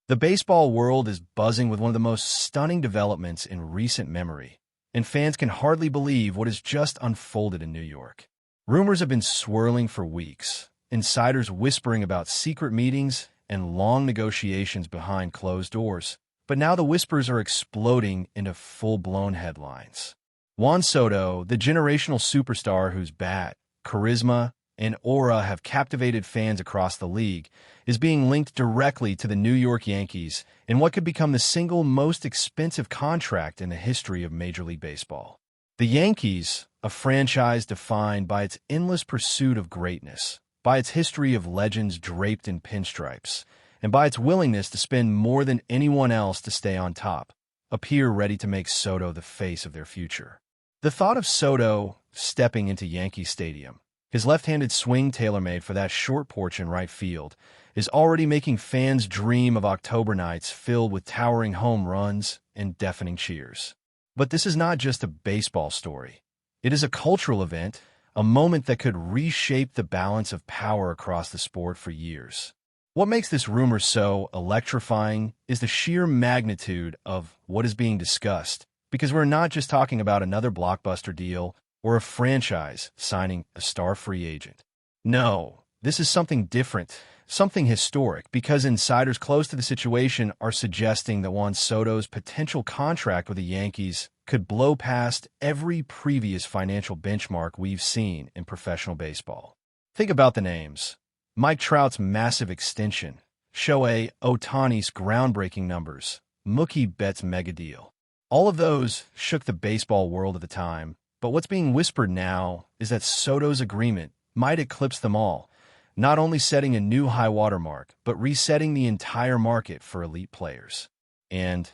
The baseball world is buzzing with one of the most stunning developments in recent memory, and fans can hardly believe what has just unfolded in New York. Rumors have been swirling for weeks, insiders whispering about secret meetings and long negotiations behind closed doors. But now the whispers are exploding into full-blown headlines. Juan Soto, the generational superstar whose bat, charisma, and aura have captivated fans across the league, is being linked directly to the New York Yankees in what could become the single most expensive contract in the history of Major League Baseball. The Yankees, a franchise defined by its endless pursuit of greatness, by its history of legends draped in pinstripes, and by its willingness to spend more than anyone else to stay on top, appear ready to make Soto the face of their future. The thought of Soto stepping into Yankee Stadium, his left-handed swing tailor-made for that short porch in right field, is already making fans dream of October nights filled with towering home runs and deafening cheers. But this is not just a baseball story. It is a cultural event, a moment that could reshape the balance of power across the sport for years. What makes this rumor so electrifying is the sheer magnitude of what is being discussed, because we're not just talking about another blockbuster deal or a franchise signing a star free agent. No, this is something different, something historic, because insiders close to the situation are suggesting that Juan Soto's potential contract with the Yankees could blow past every previous financial benchmark we've seen in professional baseball. Think about the names. Mike Trout's massive extension, Shohei Ohtani's groundbreaking numbers, Mookie Betts' mega deal. All of those shook the baseball world at the time, but what's being whispered now is that Soto's agreement might eclipse them all, not only setting a new high-water mark, but resetting the entire market for elite players. And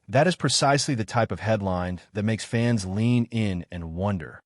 that is precisely the type of headline that makes fans lean in and wonder,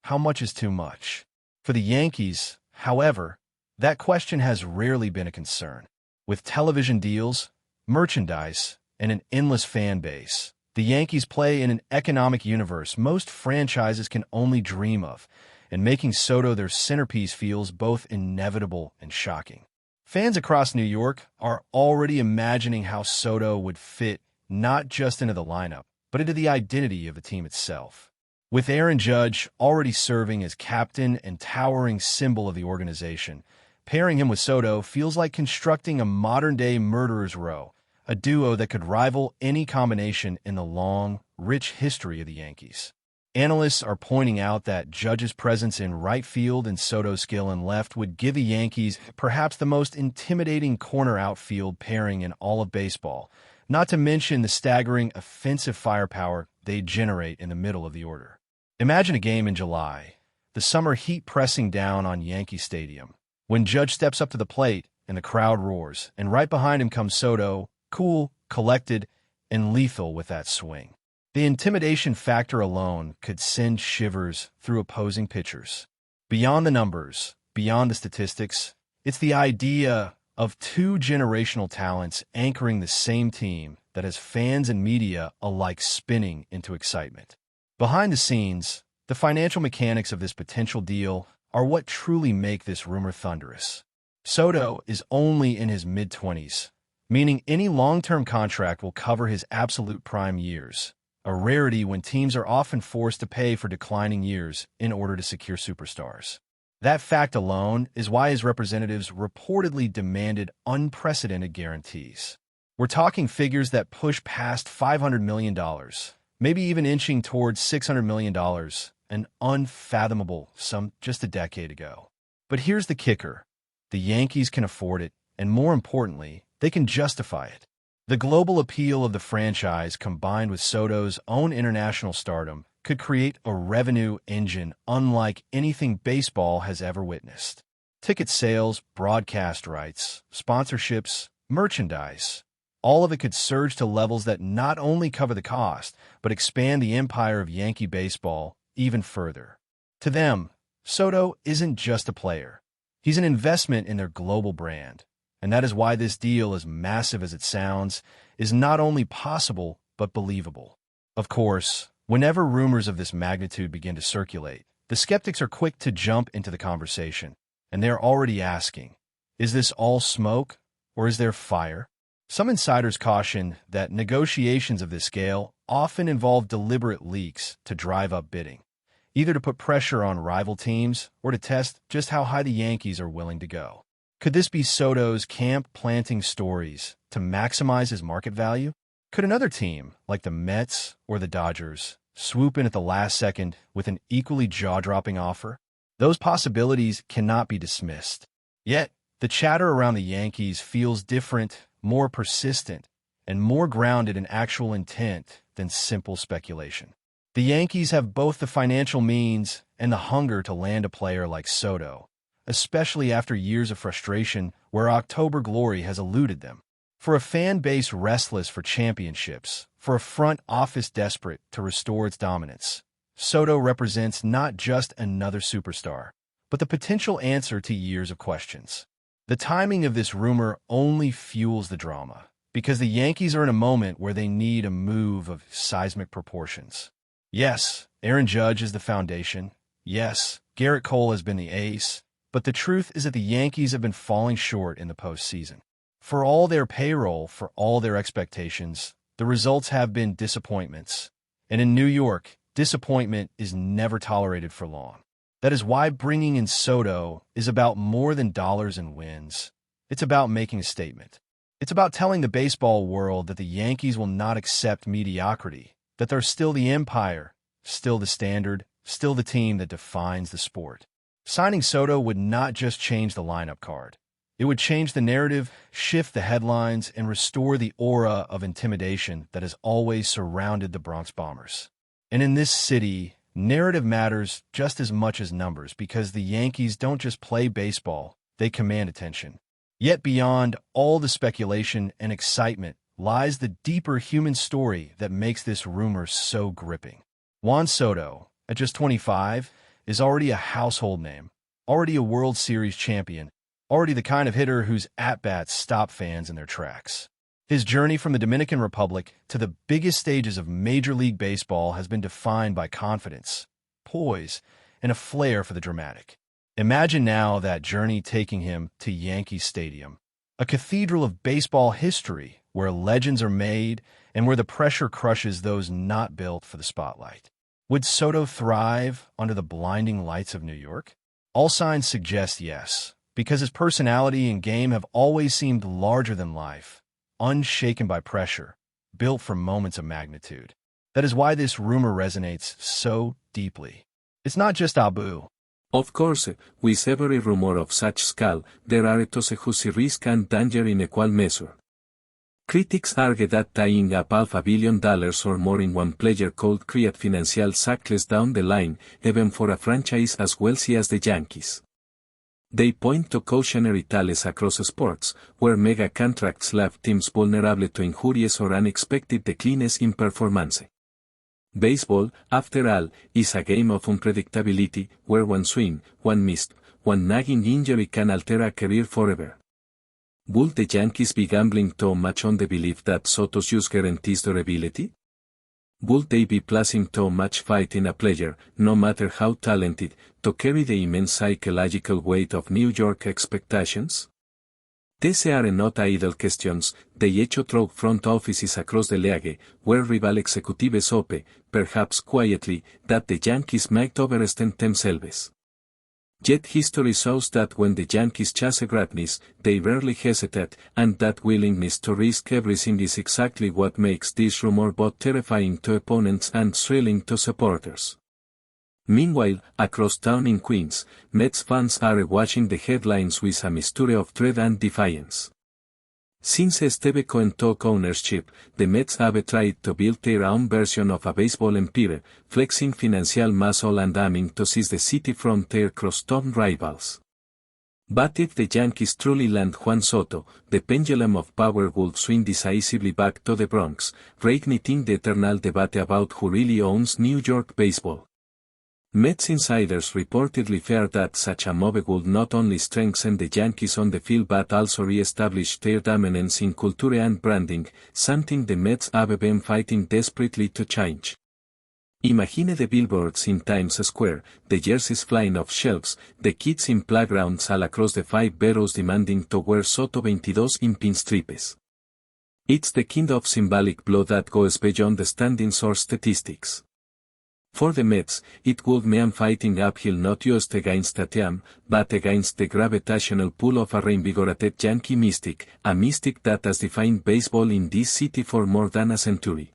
how much is too much? For the Yankees, however, that question has rarely been a concern. With television deals, merchandise, and an endless fan base, the Yankees play in an economic universe most franchises can only dream of, and making Soto their centerpiece feels both inevitable and shocking. Fans across New York are already imagining how Soto would fit not just into the lineup, but into the identity of the team itself. With Aaron Judge already serving as captain and towering symbol of the organization, pairing him with Soto feels like constructing a modern-day murderer's row, a duo that could rival any combination in the long, rich history of the Yankees. Analysts are pointing out that Judge's presence in right field and Soto's skill in left would give the Yankees perhaps the most intimidating corner outfield pairing in all of baseball, not to mention the staggering offensive firepower they generate in the middle of the order. Imagine a game in July, the summer heat pressing down on Yankee Stadium, when Judge steps up to the plate and the crowd roars, and right behind him comes Soto, cool, collected, and lethal with that swing. The intimidation factor alone could send shivers through opposing pitchers. Beyond the numbers, beyond the statistics, it's the idea of two generational talents anchoring the same team that has fans and media alike spinning into excitement. Behind the scenes, the financial mechanics of this potential deal are what truly make this rumor thunderous. Soto is only in his mid-20s, meaning any long-term contract will cover his absolute prime years, a rarity when teams are often forced to pay for declining years in order to secure superstars. That fact alone is why his representatives reportedly demanded unprecedented guarantees. We're talking figures that push past $500 million, maybe even inching towards $600 million, an unfathomable sum just a decade ago. But here's the kicker. The Yankees can afford it, and more importantly, they can justify it. The global appeal of the franchise combined with Soto's own international stardom could create a revenue engine unlike anything baseball has ever witnessed. Ticket sales, broadcast rights, sponsorships, merchandise, all of it could surge to levels that not only cover the cost, but expand the empire of Yankee baseball even further. To them, Soto isn't just a player. He's an investment in their global brand. And that is why this deal, as massive as it sounds, is not only possible, but believable. Of course, whenever rumors of this magnitude begin to circulate, the skeptics are quick to jump into the conversation, and they're already asking, is this all smoke, or is there fire? Some insiders caution that negotiations of this scale often involve deliberate leaks to drive up bidding, either to put pressure on rival teams or to test just how high the Yankees are willing to go. Could this be Soto's camp-planting stories to maximize his market value? Could another team, like the Mets or the Dodgers, swoop in at the last second with an equally jaw-dropping offer? Those possibilities cannot be dismissed. Yet, the chatter around the Yankees feels different, more persistent, and more grounded in actual intent than simple speculation. The Yankees have both the financial means and the hunger to land a player like SOTO, especially after years of frustration where October glory has eluded them. For a fan base restless for championships, for a front office desperate to restore its dominance, SOTO represents not just another superstar, but the potential answer to years of questions. The timing of this rumor only fuels the drama, because the Yankees are in a moment where they need a move of seismic proportions. Yes, Aaron Judge is the foundation. Yes, Garrett Cole has been the ace. But the truth is that the Yankees have been falling short in the postseason. For all their payroll, for all their expectations, the results have been disappointments. And in New York, disappointment is never tolerated for long. That is why bringing in SOTO is about more than dollars and wins. It's about making a statement. It's about telling the baseball world that the Yankees will not accept mediocrity, that they're still the empire, still the standard, still the team that defines the sport. Signing SOTO would not just change the lineup card. It would change the narrative, shift the headlines, and restore the aura of intimidation that has always surrounded the Bronx Bombers. And in this city, narrative matters just as much as numbers because the Yankees don't just play baseball, they command attention. Yet beyond all the speculation and excitement lies the deeper human story that makes this rumor so gripping. Juan Soto, at just 25, is already a household name, already a World Series champion, already the kind of hitter whose at-bats stop fans in their tracks. His journey from the Dominican Republic to the biggest stages of Major League Baseball has been defined by confidence, poise, and a flair for the dramatic. Imagine now that journey taking him to Yankee Stadium, a cathedral of baseball history where legends are made and where the pressure crushes those not built for the spotlight. Would Soto thrive under the blinding lights of New York? All signs suggest yes, because his personality and game have always seemed larger than life, unshaken by pressure, built for moments of magnitude. That is why this rumor resonates so deeply. It's not just Abu. Of course, with every rumor of such scale, there are ethos whose risk and danger in equal measure. Critics argue that tying up $500 million or more in one player could create financial success down the line, even for a franchise as wealthy as the Yankees. They point to cautionary tales across sports, where mega contracts leave teams vulnerable to injuries or unexpected declines in performance. Baseball, after all, is a game of unpredictability, where one swing, one miss, one nagging injury can alter a career forever. Would the Yankees be gambling too much on the belief that Soto's use guarantees durability? Would they be placing too much faith in a player, no matter how talented, to carry the immense psychological weight of New York expectations? These are not idle questions, they echo through front offices across the league, where rival executives hope, perhaps quietly, that the Yankees might overextend themselves. Yet history shows that when the Yankees chase greatness, they rarely hesitate, and that willingness to risk everything is exactly what makes this rumor both terrifying to opponents and thrilling to supporters. Meanwhile, across town in Queens, Mets fans are watching the headlines with a mixture of dread and defiance. Since Steve Cohen took ownership, the Mets have tried to build their own version of a baseball empire, flexing financial muscle and aiming to seize the city from their crosstown rivals. But if the Yankees truly land Juan Soto, the pendulum of power would swing decisively back to the Bronx, reigniting the eternal debate about who really owns New York baseball. Mets insiders reportedly fear that such a move would not only strengthen the Yankees on the field but also re-establish their dominance in culture and branding, something the Mets have been fighting desperately to change. Imagine the billboards in Times Square, the jerseys flying off shelves, the kids in playgrounds all across the 5 boroughs demanding to wear Soto 22 in pinstripes. It's the kind of symbolic blow that goes beyond the standings or statistics. For the Mets, it would mean fighting uphill not just against a team, but against the gravitational pull of a reinvigorated Yankee mystic, a mystic that has defined baseball in this city for more than a century.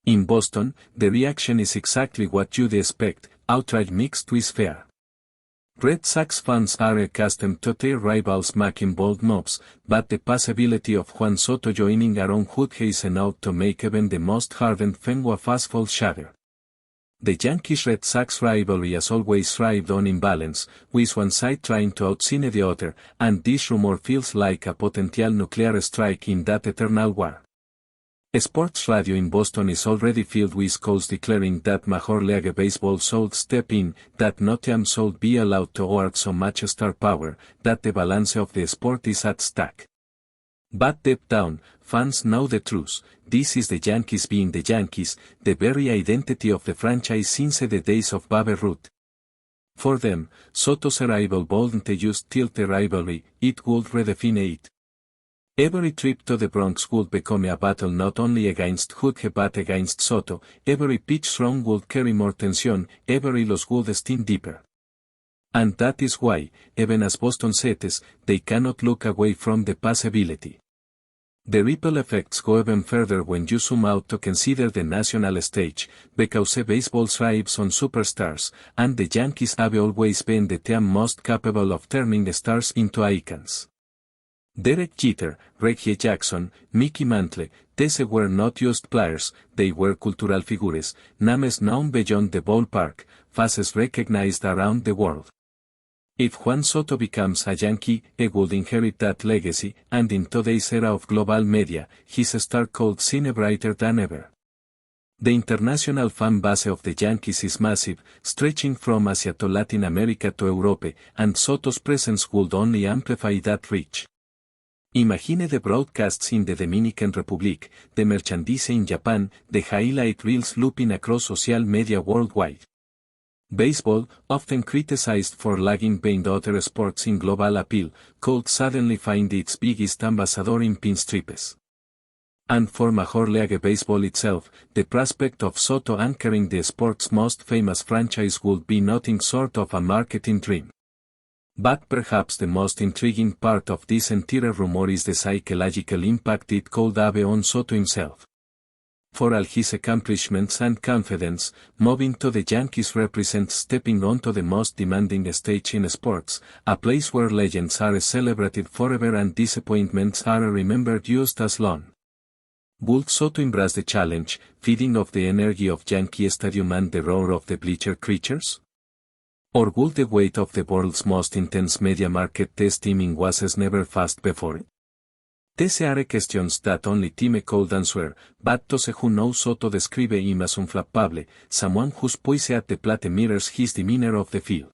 In Boston, the reaction is exactly what you'd expect, outright mixed with fear. Red Sox fans are accustomed to their rivals making bold moves, but the possibility of Juan Soto joining Aaron Judge is enough to make even the most hardened fan a fastball shudder. The Yankees-Red Sox rivalry has always thrived on imbalance, with one side trying to outcine the other, and this rumor feels like a potential nuclear strike in that eternal war. Sports radio in Boston is already filled with calls declaring that Major League Baseball should step in, that no team should be allowed to hoard so much star power, that the balance of the sport is at stake. But deep down, fans know the truth. This is the Yankees being the Yankees, the very identity of the franchise since the days of Babe Ruth. For them, Soto's arrival wouldn't just tilt the rivalry, it would redefine it. Every trip to the Bronx would become a battle not only against Judge but against Soto, every pitch thrown would carry more tension, every loss would sting deeper. And that is why, even as Boston Cetes, they cannot look away from the possibility. The ripple effects go even further when you zoom out to consider the national stage, because baseball thrives on superstars, and the Yankees have always been the team most capable of turning stars into icons. Derek Jeter, Reggie Jackson, Mickey Mantle, these were not just players, they were cultural figures, names known beyond the ballpark, faces recognized around the world. If Juan Soto becomes a Yankee, he would inherit that legacy, and in today's era of global media, his star could shine brighter than ever. The international fan base of the Yankees is massive, stretching from Asia to Latin America to Europe, and Soto's presence would only amplify that reach. Imagine the broadcasts in the Dominican Republic, the merchandise in Japan, the highlight reels looping across social media worldwide. Baseball, often criticized for lagging behind other sports in global appeal, could suddenly find its biggest ambassador in pinstripes. And for Major League Baseball itself, the prospect of Soto anchoring the sport's most famous franchise would be nothing short of a marketing dream. But perhaps the most intriguing part of this entire rumor is the psychological impact it could have on Soto himself. For all his accomplishments and confidence, moving to the Yankees represents stepping onto the most demanding stage in sports, a place where legends are celebrated forever and disappointments are remembered just as long. Would Soto embrace the challenge, feeding off the energy of Yankee Stadium and the roar of the bleacher creatures? Or would the weight of the world's most intense media market test teaming was as never fast before? These are questions that only time could answer, but those who know Soto describe him as unflappable, someone whose poise at the plate mirrors his demeanor of the field.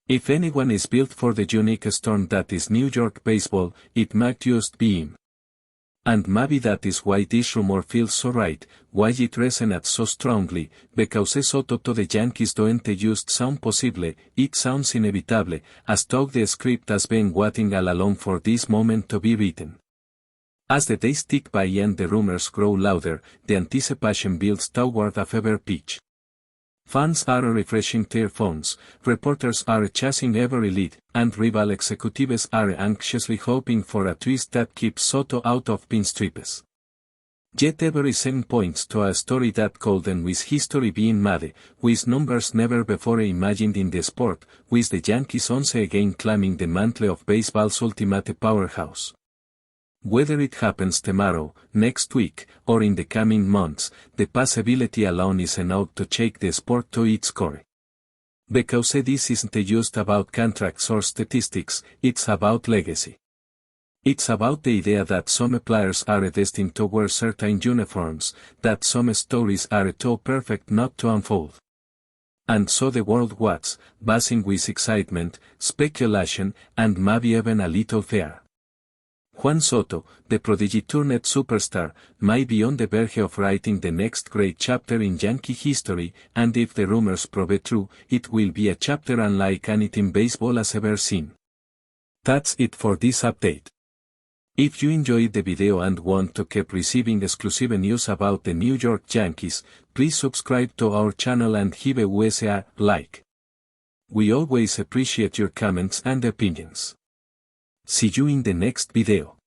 If anyone is built for the unique storm that is New York baseball, it might just be him. And maybe that is why this rumor feels so right, why it resonates so strongly, because Soto to the Yankees don't just sound possible, it sounds inevitable, as though the script has been waiting all along for this moment to be written. As the days tick by and the rumors grow louder, the anticipation builds toward a fever pitch. Fans are refreshing their phones, reporters are chasing every lead, and rival executives are anxiously hoping for a twist that keeps Soto out of pinstripes. Yet every sign points to a story that could end with history being made, with numbers never before imagined in the sport, with the Yankees once again claiming the mantle of baseball's ultimate powerhouse. Whether it happens tomorrow, next week, or in the coming months, the possibility alone is enough to shake the sport to its core. Because this isn't just about contracts or statistics, it's about legacy. It's about the idea that some players are destined to wear certain uniforms, that some stories are too perfect not to unfold. And so the world waits, buzzing with excitement, speculation, and maybe even a little fear. Juan Soto, the prodigy turned superstar, might be on the verge of writing the next great chapter in Yankee history, and if the rumors prove true, it will be a chapter unlike anything baseball has ever seen. That's it for this update. If you enjoyed the video and want to keep receiving exclusive news about the New York Yankees, please subscribe to our channel and give us a like. We always appreciate your comments and opinions. See you in the next video.